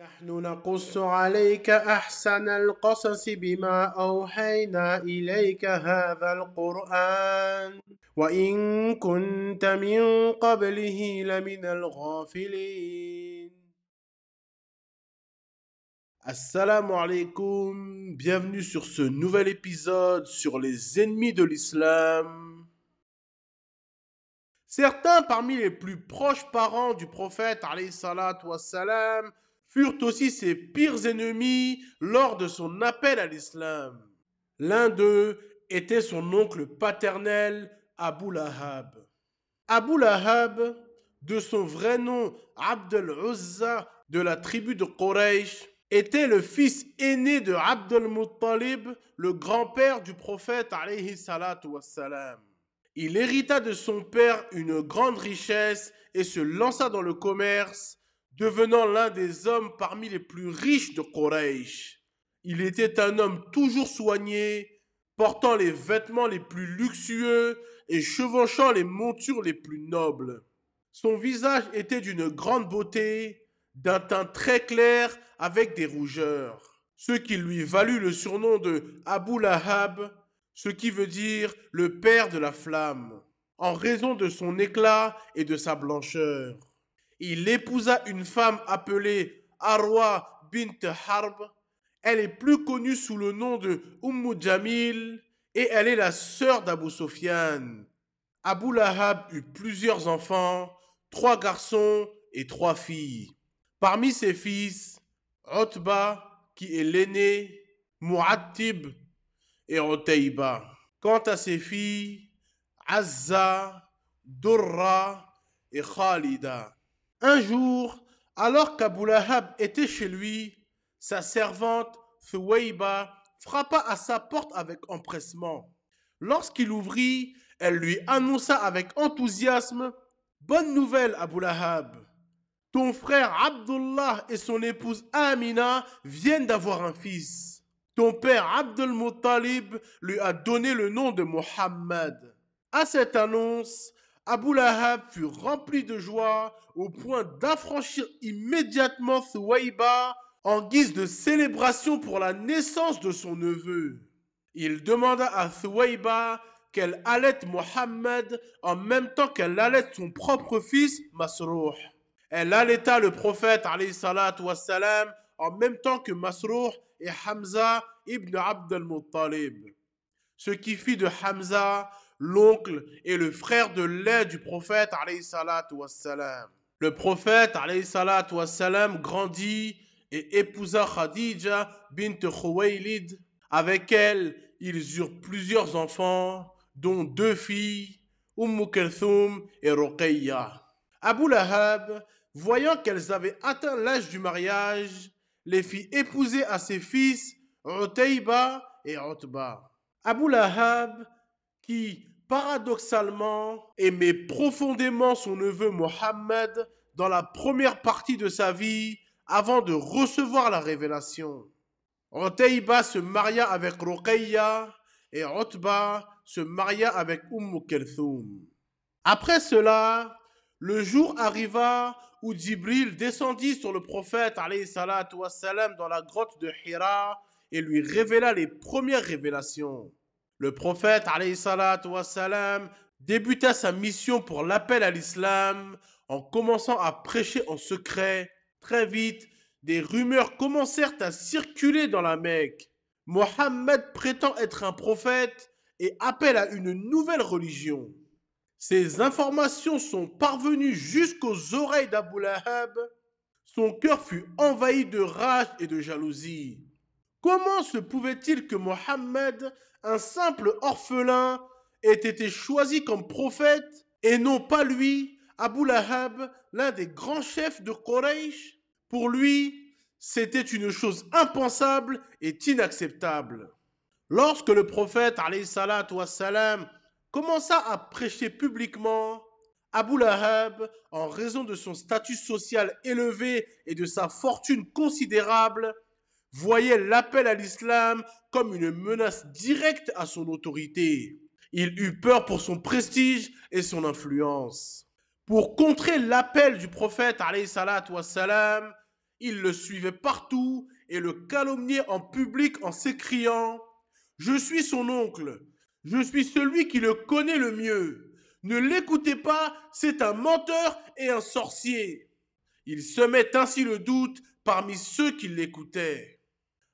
نحن نقص عليك أحسن القصص بما أوحينا إليك هذا القرآن وإن كنت من قبله لمن الغافلين. Assalamu alaikum, bienvenue sur ce nouvel épisode sur les ennemis de l'islam. Certains parmi les plus proches parents du prophète alayhi salatu wassalam furent aussi ses pires ennemis lors de son appel à l'islam. L'un d'eux était son oncle paternel Abu Lahab. Abu Lahab, de son vrai nom Abd al-Uzza de la tribu de Quraysh, était le fils aîné de Abd al-Muttalib, le grand-père du prophète alayhi salatu wassalam. Il hérita de son père une grande richesse et se lança dans le commerce, devenant l'un des hommes parmi les plus riches de Quraysh. Il était un homme toujours soigné, portant les vêtements les plus luxueux et chevauchant les montures les plus nobles. Son visage était d'une grande beauté, d'un teint très clair avec des rougeurs, ce qui lui valut le surnom de Abu Lahab, ce qui veut dire le père de la flamme, en raison de son éclat et de sa blancheur. Il épousa une femme appelée Arwa bint Harb. Elle est plus connue sous le nom de Jamil et elle est la sœur d'Abu Sofyan. Abu Lahab eut plusieurs enfants, 3 garçons et 3 filles. Parmi ses fils, Utba, qui est l'aîné, Mu'attib et Utayba. Quant à ses filles, Azza, Durra et Khalida. Un jour, alors qu'Abu Lahab était chez lui, sa servante Thuwayba frappa à sa porte avec empressement. Lorsqu'il ouvrit, elle lui annonça avec enthousiasme: « Bonne nouvelle, Abu Lahab. Ton frère Abdullah et son épouse Amina viennent d'avoir un fils. Ton père Abdul Muttalib lui a donné le nom de Muhammad. » À cette annonce, Abu Lahab fut rempli de joie au point d'affranchir immédiatement Thuwayba en guise de célébration pour la naissance de son neveu. Il demanda à Thuwayba qu'elle allaite Muhammad en même temps qu'elle allaite son propre fils Masrouh. Elle allaita le prophète alayhi salatu wassalam en même temps que Masrouh et Hamza ibn Abd al-Muttalib. Ce qui fit de Hamza l'oncle et le frère de lait du prophète alayhi salatu wassalam. Le prophète alayhi salatu wassalam grandit et épousa Khadija bint Khuwaylid. Avec elle, ils eurent plusieurs enfants, dont 2 filles, Kulthum et Ruqayya. Abu Lahab, voyant qu'elles avaient atteint l'âge du mariage, les fit épouser à ses fils Utayba et Utba. Abu Lahab, qui paradoxalement aimait profondément son neveu Mohammed dans la première partie de sa vie avant de recevoir la révélation. Utayba se maria avec Ruqayya et Utba se maria avec Kulthum. Après cela, le jour arriva où Jibril descendit sur le prophète alayhi salatu wassalam dans la grotte de Hira et lui révéla les premières révélations. Le prophète alayhi salatu wassalam débuta sa mission pour l'appel à l'islam en commençant à prêcher en secret. Très vite, des rumeurs commencèrent à circuler dans la Mecque. Mohammed prétend être un prophète et appelle à une nouvelle religion. Ces informations sont parvenues jusqu'aux oreilles d'Abu Lahab. Son cœur fut envahi de rage et de jalousie. Comment se pouvait-il que Mohammed, un simple orphelin, ait été choisi comme prophète et non pas lui, Abu Lahab, l'un des grands chefs de Quraysh? Pour lui, c'était une chose impensable et inacceptable. Lorsque le prophète alayhi salatu wassalam commença à prêcher publiquement, Abu Lahab, en raison de son statut social élevé et de sa fortune considérable, voyait l'appel à l'islam comme une menace directe à son autorité. Il eut peur pour son prestige et son influence. Pour contrer l'appel du prophète alayhi salatu wassalam, Il le suivait partout et le calomniait en public en s'écriant: Je suis son oncle, je suis celui qui le connaît le mieux. Ne l'écoutez pas, c'est un menteur et un sorcier. Il semait ainsi le doute parmi ceux qui l'écoutaient.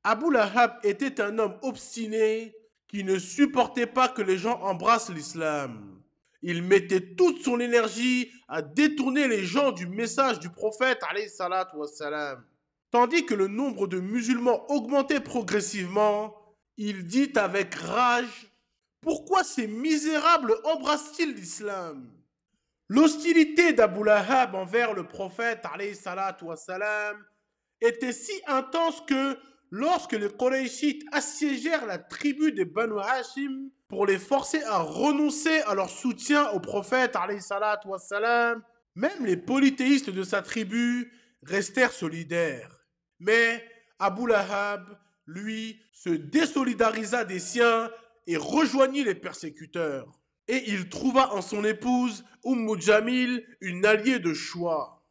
Abu Lahab était un homme obstiné qui ne supportait pas que les gens embrassent l'islam. Il mettait toute son énergie à détourner les gens du message du prophète alayhi salatu wassalam. Tandis que le nombre de musulmans augmentait progressivement, il dit avec rage: Pourquoi ces misérables embrassent-ils l'islam? L'hostilité d'Abu Lahab envers le prophète alayhi salatu wassalam était si intense que lorsque les Qurayshites assiégèrent la tribu des Banu Hashim pour les forcer à renoncer à leur soutien au prophète alayhi salatu wassalam, même les polythéistes de sa tribu restèrent solidaires. Mais Abu Lahab, lui, se désolidarisa des siens et rejoignit les persécuteurs. Et il trouva en son épouse Jamil une alliée de choix.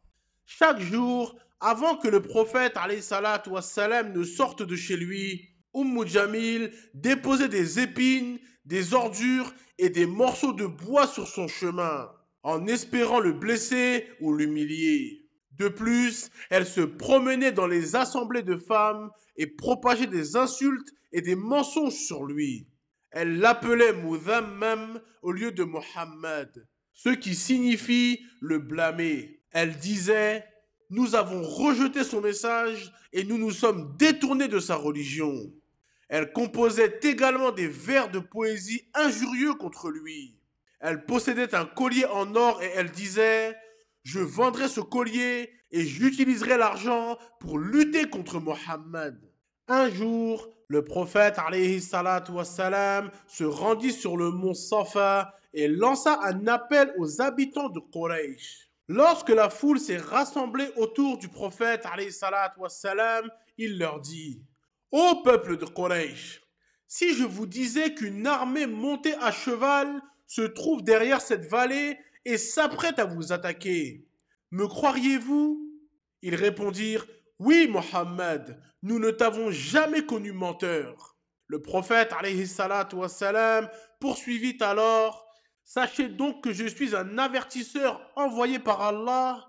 Chaque jour, avant que le prophète alayhi salatu wassalam ne sorte de chez lui, Jamil déposait des épines, des ordures et des morceaux de bois sur son chemin, en espérant le blesser ou l'humilier. De plus, elle se promenait dans les assemblées de femmes et propageait des insultes et des mensonges sur lui. Elle l'appelait Mudhammam au lieu de Mohammed, ce qui signifie le blâmer. Elle disait: Nous avons rejeté son message et nous nous sommes détournés de sa religion. Elle composait également des vers de poésie injurieux contre lui. Elle possédait un collier en or et elle disait: Je vendrai ce collier et j'utiliserai l'argent pour lutter contre Mohammed. Un jour, le prophète alayhi salatu wassalam se rendit sur le mont Safa et lança un appel aux habitants de Quraysh. Lorsque la foule s'est rassemblée autour du prophète alayhi salatu wassalam, il leur dit: Ô peuple de Quraysh, si je vous disais qu'une armée montée à cheval se trouve derrière cette vallée et s'apprête à vous attaquer, me croiriez-vous? Ils répondirent: Oui, Mohammed, nous ne t'avons jamais connu menteur. Le prophète alayhi salatu wassalam poursuivit alors: Sachez donc que je suis un avertisseur envoyé par Allah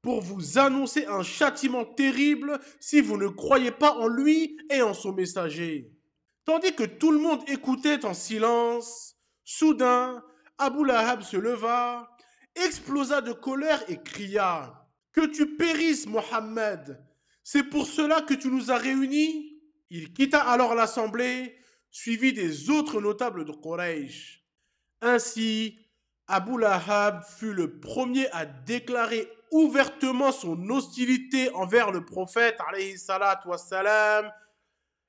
pour vous annoncer un châtiment terrible si vous ne croyez pas en lui et en son messager. Tandis que tout le monde écoutait en silence, soudain, Abu Lahab se leva, explosa de colère et cria: Que tu périsses, Mohammed! C'est pour cela que tu nous as réunis? Il quitta alors l'assemblée, suivi des autres notables de Quraysh. Ainsi, Abu Lahab fut le premier à déclarer ouvertement son hostilité envers le prophète alayhi salatu wassalam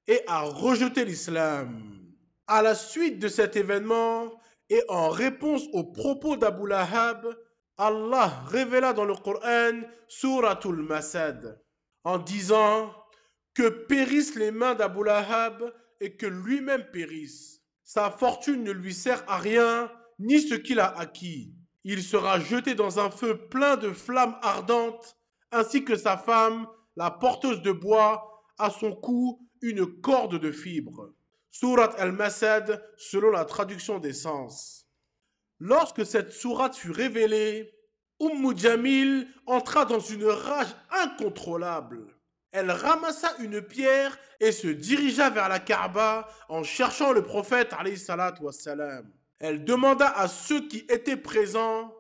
et à rejeter l'islam. À la suite de cet événement et en réponse aux propos d'Abu Lahab, Allah révéla dans le Coran Suratul Masad en disant: Que périssent les mains d'Abu Lahab et que lui-même périsse. Sa fortune ne lui sert à rien, ni ce qu'il a acquis. Il sera jeté dans un feu plein de flammes ardentes, ainsi que sa femme, la porteuse de bois, à son cou une corde de fibres. Surat al-Masad, selon la traduction des sens. Lorsque cette sourate fut révélée, Jamil entra dans une rage incontrôlable. Elle ramassa une pierre et se dirigea vers la Kaaba en cherchant le prophète alayhi salatu wassalam. Elle demanda à ceux qui étaient présents: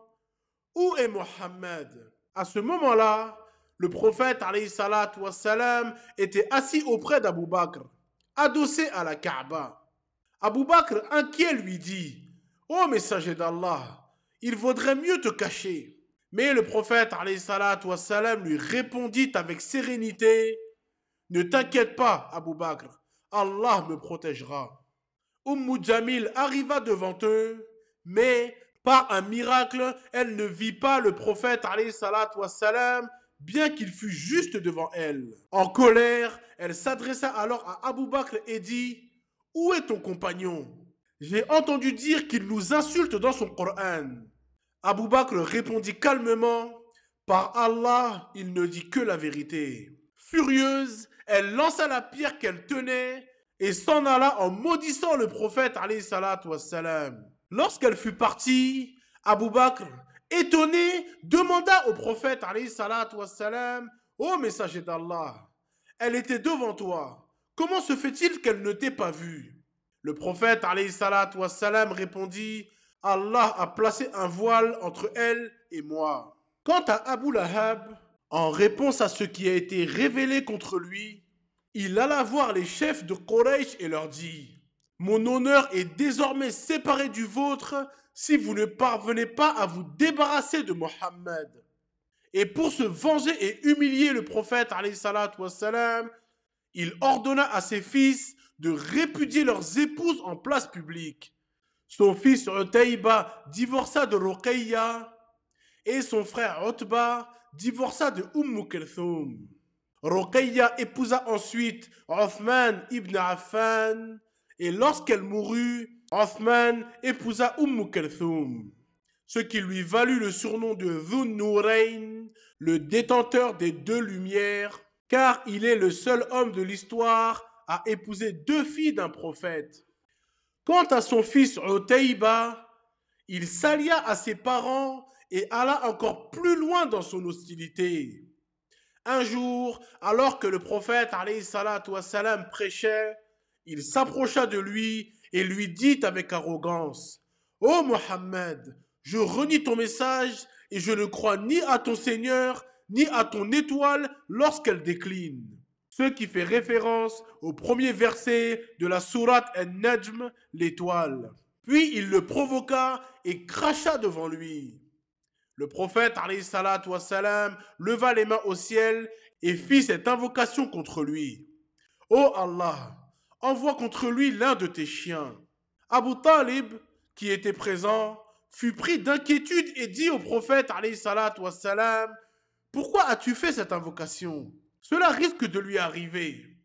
Où est Mohammed? À ce moment-là, le prophète alayhi salatu wassalam était assis auprès d'Abu Bakr, adossé à la Kaaba. Abu Bakr, inquiet, lui dit: Ô messager d'Allah, il vaudrait mieux te cacher. Mais le prophète alayhi salatu wassalam lui répondit avec sérénité: Ne t'inquiète pas, Abu Bakr, Allah me protégera. Jamil arriva devant eux, mais par un miracle, elle ne vit pas le prophète alayhi salatu wassalam, bien qu'il fût juste devant elle. En colère, elle s'adressa alors à Abu Bakr et dit: Où est ton compagnon? J'ai entendu dire qu'il nous insulte dans son Coran. Abu Bakr répondit calmement: Par Allah, il ne dit que la vérité. Furieuse, elle lança la pierre qu'elle tenait et s'en alla en maudissant le prophète alayhi salatu wassalam. Lorsqu'elle fut partie, Abu Bakr, étonné, demanda au prophète alayhi salatu wassalam, ô messager d'Allah, elle était devant toi. Comment se fait-il qu'elle ne t'ait pas vu? Le prophète alayhi salatu wassalam répondit, Allah a placé un voile entre elle et moi. Quant à Abu Lahab, en réponse à ce qui a été révélé contre lui, il alla voir les chefs de Quraysh et leur dit, mon honneur est désormais séparé du vôtre si vous ne parvenez pas à vous débarrasser de Mohammed. Et pour se venger et humilier le prophète alayhi salatu wassalam, il ordonna à ses fils de répudier leurs épouses en place publique. Son fils Utayba divorça de Ruqayya et son frère Utba divorça de Kulthum. Ruqayya épousa ensuite Othman ibn Affan et lorsqu'elle mourut, Othman épousa Kulthum, ce qui lui valut le surnom de Dhun Nurayn, le détenteur des deux lumières, car il est le seul homme de l'histoire à épouser deux filles d'un prophète. Quant à son fils Utayba, il s'allia à ses parents et alla encore plus loin dans son hostilité. Un jour, alors que le prophète alayhi salatu wassalam prêchait, il s'approcha de lui et lui dit avec arrogance, ô Mohammed, je renie ton message et je ne crois ni à ton Seigneur ni à ton étoile lorsqu'elle décline. Ce qui fait référence au premier verset de la sourate An-Najm, l'étoile. Puis il le provoqua et cracha devant lui. Le prophète alayhi salatu wassalam leva les mains au ciel et fit cette invocation contre lui. Ô Allah, envoie contre lui l'un de tes chiens. Abu Talib, qui était présent, fut pris d'inquiétude et dit au prophète alayhi salatu wassalam, pourquoi as-tu fait cette invocation? Cela risque de lui arriver.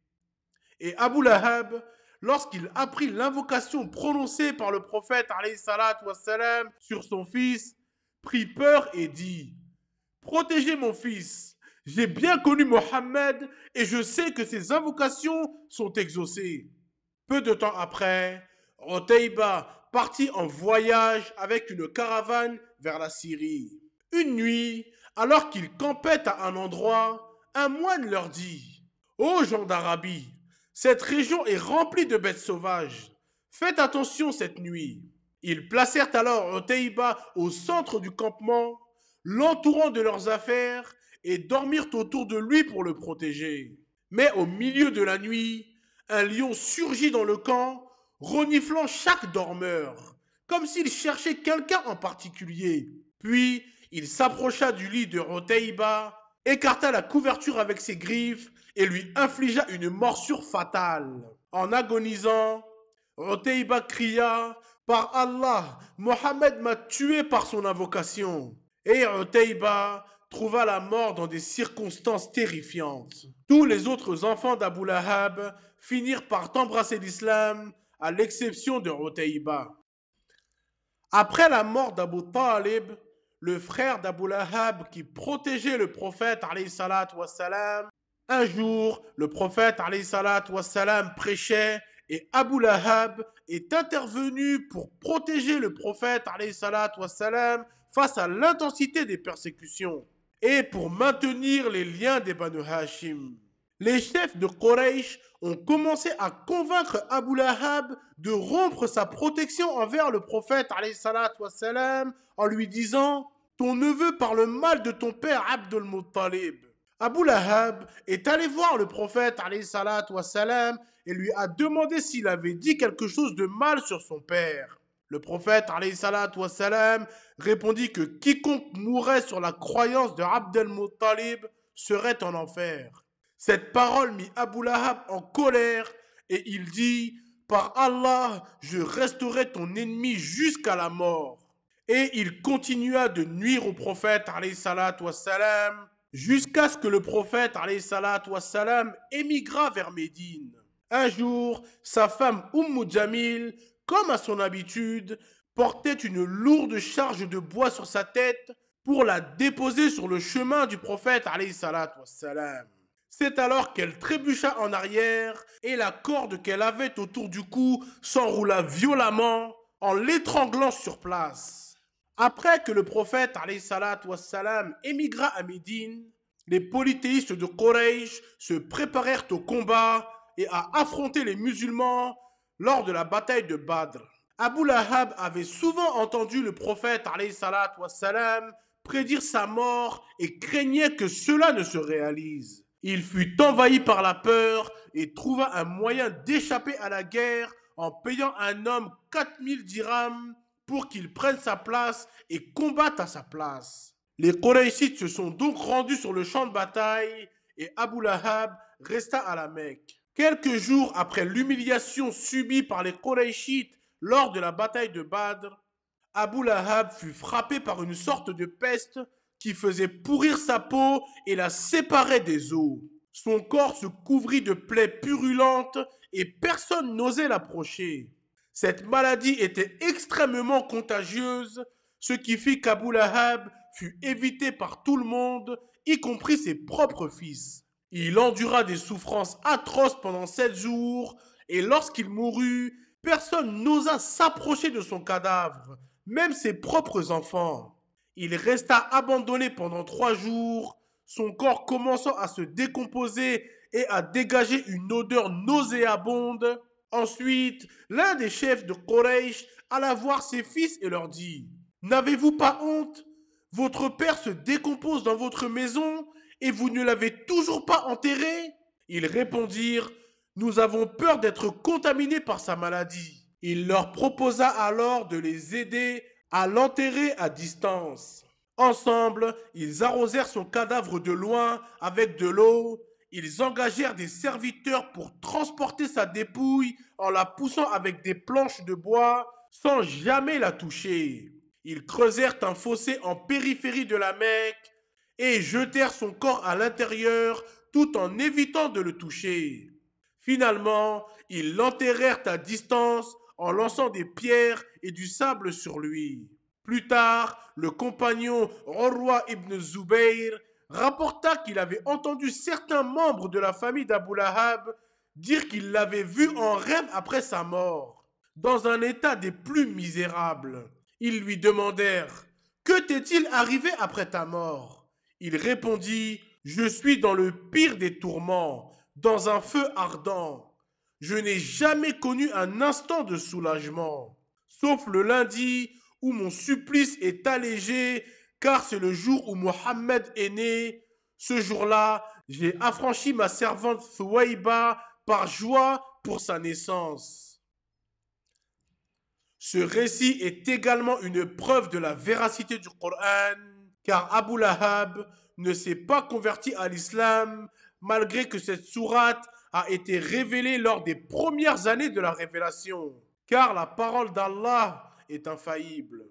Et Abu Lahab, lorsqu'il apprit l'invocation prononcée par le prophète alayhi salatu wassalam sur son fils, prit peur et dit, protégez mon fils, j'ai bien connu Mohammed et je sais que ses invocations sont exaucées. Peu de temps après, Utayba partit en voyage avec une caravane vers la Syrie. Une nuit, alors qu'ils campaient à un endroit, un moine leur dit, ô gens d'Arabie, cette région est remplie de bêtes sauvages. Faites attention cette nuit. Ils placèrent alors Utayba au centre du campement, l'entourant de leurs affaires et dormirent autour de lui pour le protéger. Mais au milieu de la nuit, un lion surgit dans le camp, reniflant chaque dormeur, comme s'il cherchait quelqu'un en particulier. Puis, il s'approcha du lit de Utayba, écarta la couverture avec ses griffes et lui infligea une morsure fatale. En agonisant, Utayba cria, par Allah, Mohammed m'a tué par son invocation. Et Utayba trouva la mort dans des circonstances terrifiantes. Tous les autres enfants d'Abu Lahab finirent par embrasser l'islam, à l'exception de Utayba. Après la mort d'Abu Talib, le frère d'Abu Lahab qui protégeait le prophète alayhi salatu wassalam, un jour, le prophète alayhi salatu wassalam prêchait et Abu Lahab est intervenu pour protéger le prophète alayhi salatu wassalam face à l'intensité des persécutions et pour maintenir les liens des Banu Hashim. Les chefs de Quraysh ont commencé à convaincre Abu Lahab de rompre sa protection envers le prophète alayhi salatu wassalam en lui disant « Ton neveu parle mal de ton père Abdul Muttalib ». Abu Lahab est allé voir le prophète alayhi salatu wassalam et lui a demandé s'il avait dit quelque chose de mal sur son père. Le prophète alayhi salatu wassalam répondit que quiconque mourrait sur la croyance de Abdul Muttalib serait en enfer. Cette parole mit Abu Lahab en colère et il dit « Par Allah, je resterai ton ennemi jusqu'à la mort ». Et il continua de nuire au prophète alayhi salatu wassalam jusqu'à ce que le prophète alayhi salatu wassalam émigra vers Médine. Un jour, sa femme Jamil, comme à son habitude, portait une lourde charge de bois sur sa tête pour la déposer sur le chemin du prophète alayhi salatu wassalam. C'est alors qu'elle trébucha en arrière et la corde qu'elle avait autour du cou s'enroula violemment en l'étranglant sur place. Après que le prophète alayhi salatu wassalam, émigra à Médine, les polythéistes de Quraysh se préparèrent au combat et à affronter les musulmans lors de la bataille de Badr. Abu Lahab avait souvent entendu le prophète alayhi salatu wassalam, prédire sa mort et craignait que cela ne se réalise. Il fut envahi par la peur et trouva un moyen d'échapper à la guerre en payant un homme 4000 dirhams pour qu'il prenne sa place et combatte à sa place. Les Qurayshites se sont donc rendus sur le champ de bataille et Abu Lahab resta à la Mecque. Quelques jours après l'humiliation subie par les Qurayshites lors de la bataille de Badr, Abu Lahab fut frappé par une sorte de peste qui faisait pourrir sa peau et la séparait des os. Son corps se couvrit de plaies purulentes et personne n'osait l'approcher. Cette maladie était extrêmement contagieuse, ce qui fit qu'Abu Lahab fut évité par tout le monde, y compris ses propres fils. Il endura des souffrances atroces pendant 7 jours, et lorsqu'il mourut, personne n'osa s'approcher de son cadavre, même ses propres enfants. Il resta abandonné pendant 3 jours, son corps commençant à se décomposer et à dégager une odeur nauséabonde. Ensuite, l'un des chefs de Quraysh alla voir ses fils et leur dit: N'avez-vous pas honte? Votre père se décompose dans votre maison et vous ne l'avez toujours pas enterré? Ils répondirent: Nous avons peur d'être contaminés par sa maladie. Il leur proposa alors de les aider à l'enterrer à distance. Ensemble, ils arrosèrent son cadavre de loin avec de l'eau. Ils engagèrent des serviteurs pour transporter sa dépouille en la poussant avec des planches de bois sans jamais la toucher. Ils creusèrent un fossé en périphérie de la Mecque et jetèrent son corps à l'intérieur tout en évitant de le toucher. Finalement, ils l'enterrèrent à distance en lançant des pierres et du sable sur lui. Plus tard, le compagnon Urwa ibn Zubayr rapporta qu'il avait entendu certains membres de la famille d'Abu Lahab dire qu'il l'avait vu en rêve après sa mort, dans un état des plus misérables. Ils lui demandèrent: Que t'est-il arrivé après ta mort? Il répondit: Je suis dans le pire des tourments, dans un feu ardent. Je n'ai jamais connu un instant de soulagement, sauf le lundi où mon supplice est allégé, car c'est le jour où Mohammed est né. Ce jour-là, j'ai affranchi ma servante Thouaïba par joie pour sa naissance. Ce récit est également une preuve de la véracité du Coran, car Abu Lahab ne s'est pas converti à l'islam malgré que cette sourate a été révélée lors des premières années de la révélation, car la parole d'Allah est infaillible.